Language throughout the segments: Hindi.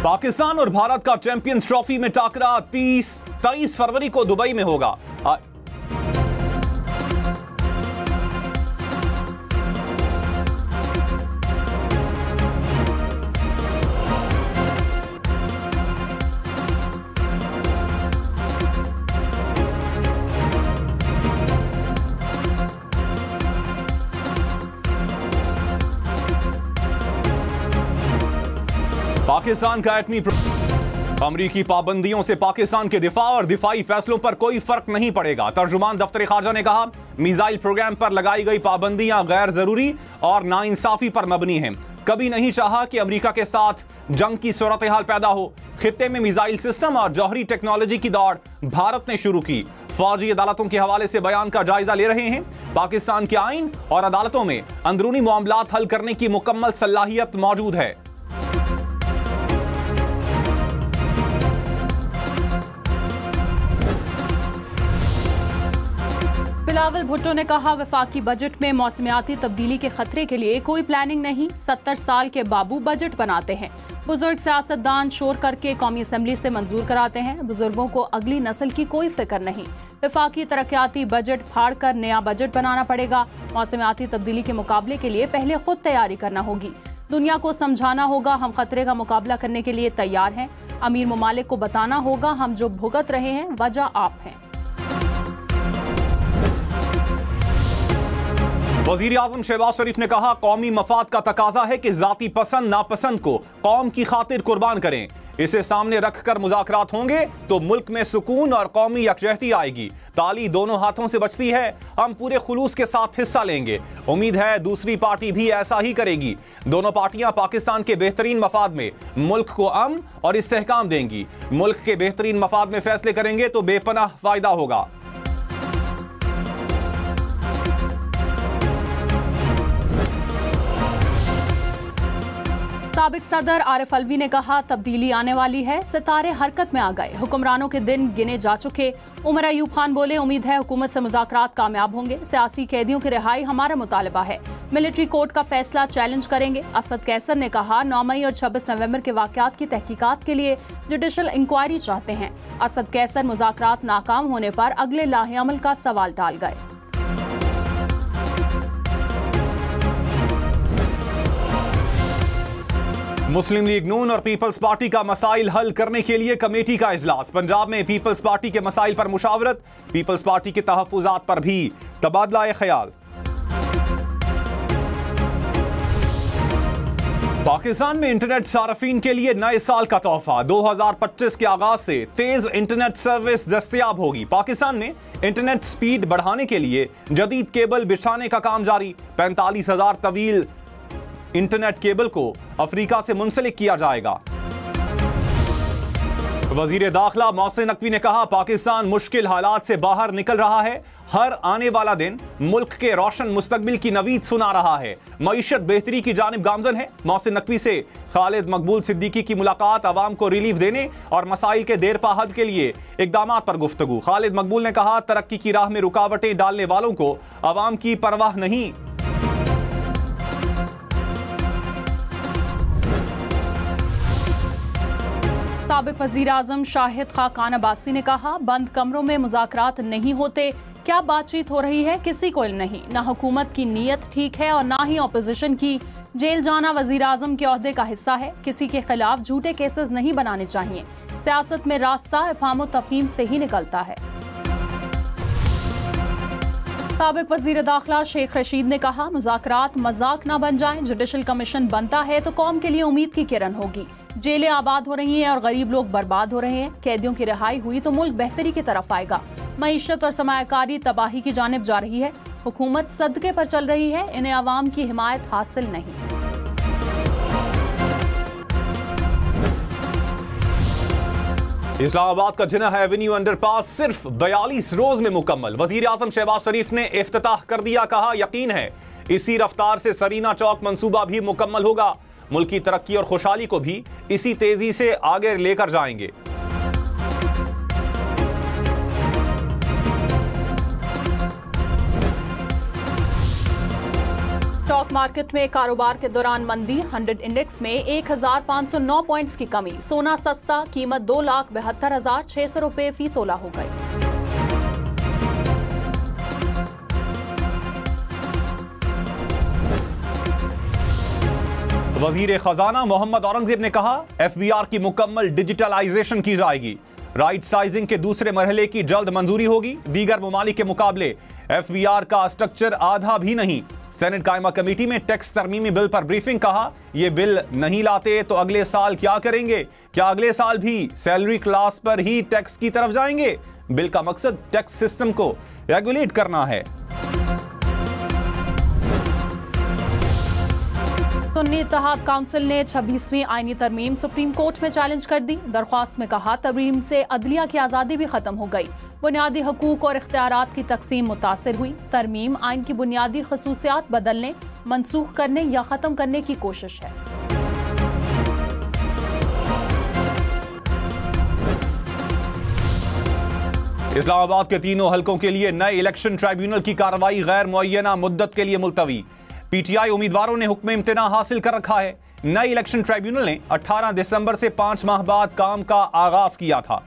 पाकिस्तान और भारत का चैंपियंस ट्रॉफी में टाकरा 23 फरवरी को दुबई में होगा। पाकिस्तान का एटमी अमरीकी पाबंदियों से पाकिस्तान के दिफा और दिफाई फैसलों पर कोई फर्क नहीं पड़ेगा। तर्जुमान दफ्तर खारजा ने कहा, मिसाइल प्रोग्राम पर लगाई गई पाबंदियां गैर जरूरी और नाइंसाफी पर मबनी हैं। कभी नहीं चाहा कि अमरीका के साथ जंग की सूरत हाल पैदा हो। खित्ते में मिसाइल सिस्टम और जौहरी टेक्नोलॉजी की दौड़ भारत ने शुरू की। फौजी अदालतों के हवाले से बयान का जायजा ले रहे हैं। पाकिस्तान के आइन और अदालतों में अंदरूनी मामलात हल करने की मुकम्मल सलाहियत मौजूद है। बिलावल भुट्टो ने कहा, वफाकी बजट में मौसमियाती तब्दीली के खतरे के लिए कोई प्लानिंग नहीं। 70 साल के बाबू बजट बनाते हैं। बुजुर्ग सियासतदान शोर करके कौमी असम्बली से मंजूर कराते हैं। बुजुर्गों को अगली नस्ल की कोई फिक्र नहीं। वफाकी तरक्याती बजट फाड़ कर नया बजट बनाना पड़ेगा। मौसमियाती तब्दीली के मुकाबले के लिए पहले खुद तैयारी करना होगी। दुनिया को समझाना होगा हम खतरे का मुकाबला करने के लिए तैयार हैं। अमीर ममालिक को बताना होगा हम जो भुगत रहे हैं वजह आप हैं। वजीर आजम शहबाज शरीफ ने कहा, कौमी मफाद का तकाजा है कि जाती पसंद नापसंद को कौम की खातिर कुर्बान करें। इसे सामने रखकर मुज़ाकरात होंगे तो मुल्क में सुकून और कौमी यकजहती आएगी। ताली दोनों हाथों से बचती है। हम पूरे खुलूस के साथ हिस्सा लेंगे। उम्मीद है दूसरी पार्टी भी ऐसा ही करेगी। दोनों पार्टियां पाकिस्तान के बेहतरीन मफाद में मुल्क को अमन और इस्तेहकाम देंगी। मुल्क के बेहतरीन मफाद में फैसले करेंगे तो बेपनाह फायदा होगा। साबिक सदर आरिफ अलवी ने कहा, तब्दीली आने वाली है। सितारे हरकत में आ गए। हुक्मरानों के दिन गिने जा चुके। उमर अयूब खान बोले, उम्मीद है हुकूमत से मुज़ाकरात कामयाब होंगे। सियासी कैदियों की रिहाई हमारा मुतालबा है। मिलिट्री कोर्ट का फैसला चैलेंज करेंगे। असद कैसर ने कहा, 9 मई और 26 नवंबर के वाकयात की तहकीकात के लिए जुडिशल इंक्वायरी चाहते हैं। असद कैसर मुज़ाकरात नाकाम होने पर अगले लाहे अमल का सवाल टाल गए। मुस्लिम लीग नून और पीपल्स पार्टी का मसाइल हल करने के लिए कमेटी का इजलास। पंजाब में पीपल्स पार्टी के मसाइल पर मुशावरत। पीपल्स पार्टी के तहफ्फुजात पर भी तबादला ख्याल। पाकिस्तान में इंटरनेट सार्फिन के लिए नए साल का तोहफा। 2025 के आगाज से तेज इंटरनेट सर्विस दस्तयाब होगी। पाकिस्तान में इंटरनेट स्पीड बढ़ाने के लिए जदीद केबल बिछाने का काम जारी। 45,000 तवील इंटरनेट केबल को अफ्रीका से मुंसलिक किया जाएगा। वजीर दाखिला मोहसिन नकवी ने कहा, पाकिस्तान मुश्किल हालात से बाहर निकल रहा है। हर आने वाला दिन मुल्क के रोशन मुस्तकबिल की नवीद सुना रहा है। मईशत बेहतरी की जानिब गामजन है। मोहसिन नकवी से खालिद मकबूल सिद्दीकी की मुलाकात। आवाम को रिलीफ देने और मसाइल के देरपा हल के लिए इकदाम पर गुफ्तगू। खालिद मकबूल ने कहा, तरक्की की राह में रुकावटें डालने वालों को आवाम की परवाह नहीं। साबिक वजीर आजम शाहिद खाकान अब्बासी ने कहा, बंद कमरों में मुज़ाकरात नहीं होते। क्या बातचीत हो रही है किसी को इल्म नहीं। ना हुकूमत की नीयत ठीक है और ना ही ऑपोजिशन की। जेल जाना वजीर आजम के ओहदे का हिस्सा है। किसी के खिलाफ झूठे केसेस नहीं बनाने चाहिए। सियासत में रास्ता इफ़हाम व तफ़हीम से ही निकलता है। साबिक वजीर दाखिला शेख रशीद ने कहा, मुज़ाकरात मजाक ना बन जाएं। जुडिशल कमीशन बनता है तो कौम के लिए उम्मीद की किरण होगी। जेलें आबाद हो रही हैं और गरीब लोग बर्बाद हो रहे हैं। कैदियों की रिहाई हुई तो मुल्क बेहतरी की तरफ आएगा। मईशत और सरमायाकारी तबाही की जानिब जा रही है। हुकूमत सदके पर चल रही है। इन्हें आवाम की हिमायत हासिल नहीं। इस्लामाबाद का जिन्ना एवेन्यू अंडरपास सिर्फ 42 रोज में मुकम्मल। वजीर आजम शहबाज शरीफ ने इफ्तिताह कर दिया। कहा, यकीन है इसी रफ्तार से सरीना चौक मंसूबा भी मुकम्मल होगा। मुल्क की तरक्की और खुशहाली को भी इसी तेजी से आगे लेकर जाएंगे। चौक मार्केट में कारोबार के दौरान मंदी, 100 इंडेक्स में 1509 पॉइंट्स की कमी। सोना सस्ता, कीमत 2,72,600 रुपए फी तोला हो गई। वजीर खजाना मोहम्मद औरंगजेब ने कहा, FBR की मुकम्मल डिजिटलाइजेशन की जाएगी। राइट साइजिंग के दूसरे मरहले की जल्द मंजूरी होगी। दीगर ममालिक के मुकाबले FBR का स्ट्रक्चर आधा भी नहीं। सेनेट कायमा कमेटी में टैक्स तरमीमी बिल पर ब्रीफिंग। कहा, यह बिल नहीं लाते तो अगले साल क्या करेंगे? क्या अगले साल भी सैलरी क्लास पर ही टैक्स की तरफ जाएंगे? बिल का मकसद टैक्स सिस्टम को रेगुलेट करना है। सुन्नी इत्तेहाद काउंसिल ने 26वीं आईनी तरमीम सुप्रीम कोर्ट में चैलेंज कर दी। दरख्वास्त में कहा, तरमीम से अदलिया की आज़ादी भी खत्म हो गई, बुनियादी हकूक और इख्तियारात की तकसीम मुतासिर हुई। तरमीम आइन की बुनियादी खसूसियात बदलने, मनसूख करने या खत्म करने की कोशिश है। इस्लामाबाद के तीनों हलकों के लिए नए इलेक्शन ट्राइब्यूनल की कार्रवाई गैर मुअय्यना मुद्दत के लिए मुलतवी। PTI उम्मीदवारों ने हुक्म इम्तिना हासिल कर रखा है। नए इलेक्शन ट्राइब्यूनल ने 18 दिसंबर से 5 माह बाद काम का आगाज किया था।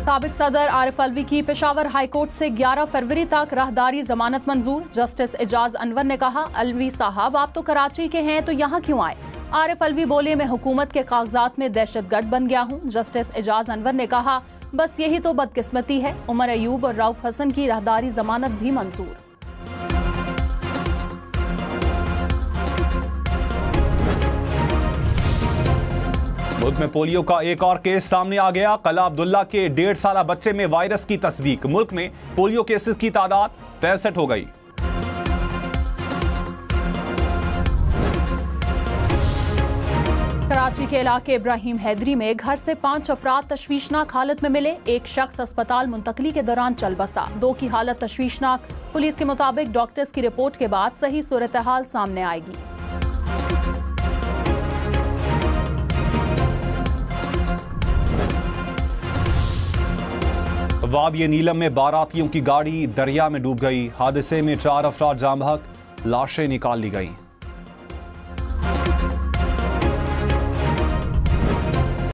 साबिक सदर आरिफ अलवी की पेशावर हाईकोर्ट से 11 फरवरी तक राहदारी जमानत मंजूर। जस्टिस एजाज अनवर ने कहा, अलवी साहब आप तो कराची के हैं तो यहाँ क्यों आए? आरिफ अलवी बोले, मैं हुकूमत के कागजात में दहशतगर्द बन गया हूँ। जस्टिस एजाज अनवर ने कहा, बस यही तो बदकिस्मती है। उमर अयूब और रऊफ हसन की राहदारी जमानत भी मंजूर। मुल्क में पोलियो का एक और केस सामने आ गया। कला अब्दुल्ला के 1.5 साला बच्चे में वायरस की तस्दीक। मुल्क में पोलियो केसेस की तादाद 63 हो गई। कराची के इलाके इब्राहिम हैदरी में घर से 5 अफराद तशवीशनाक हालत में मिले। एक शख्स अस्पताल मुंतकली के दौरान चल बसा। 2 की हालत तशवीशनाक। पुलिस के मुताबिक डॉक्टर्स की रिपोर्ट के बाद सही सूरत हाल सामने आएगी। वादिये नीलम में बारातियों की गाड़ी दरिया में डूब गई। हादसे में 4 अफराद जाँ बहक, लाशें निकाल ली गईं।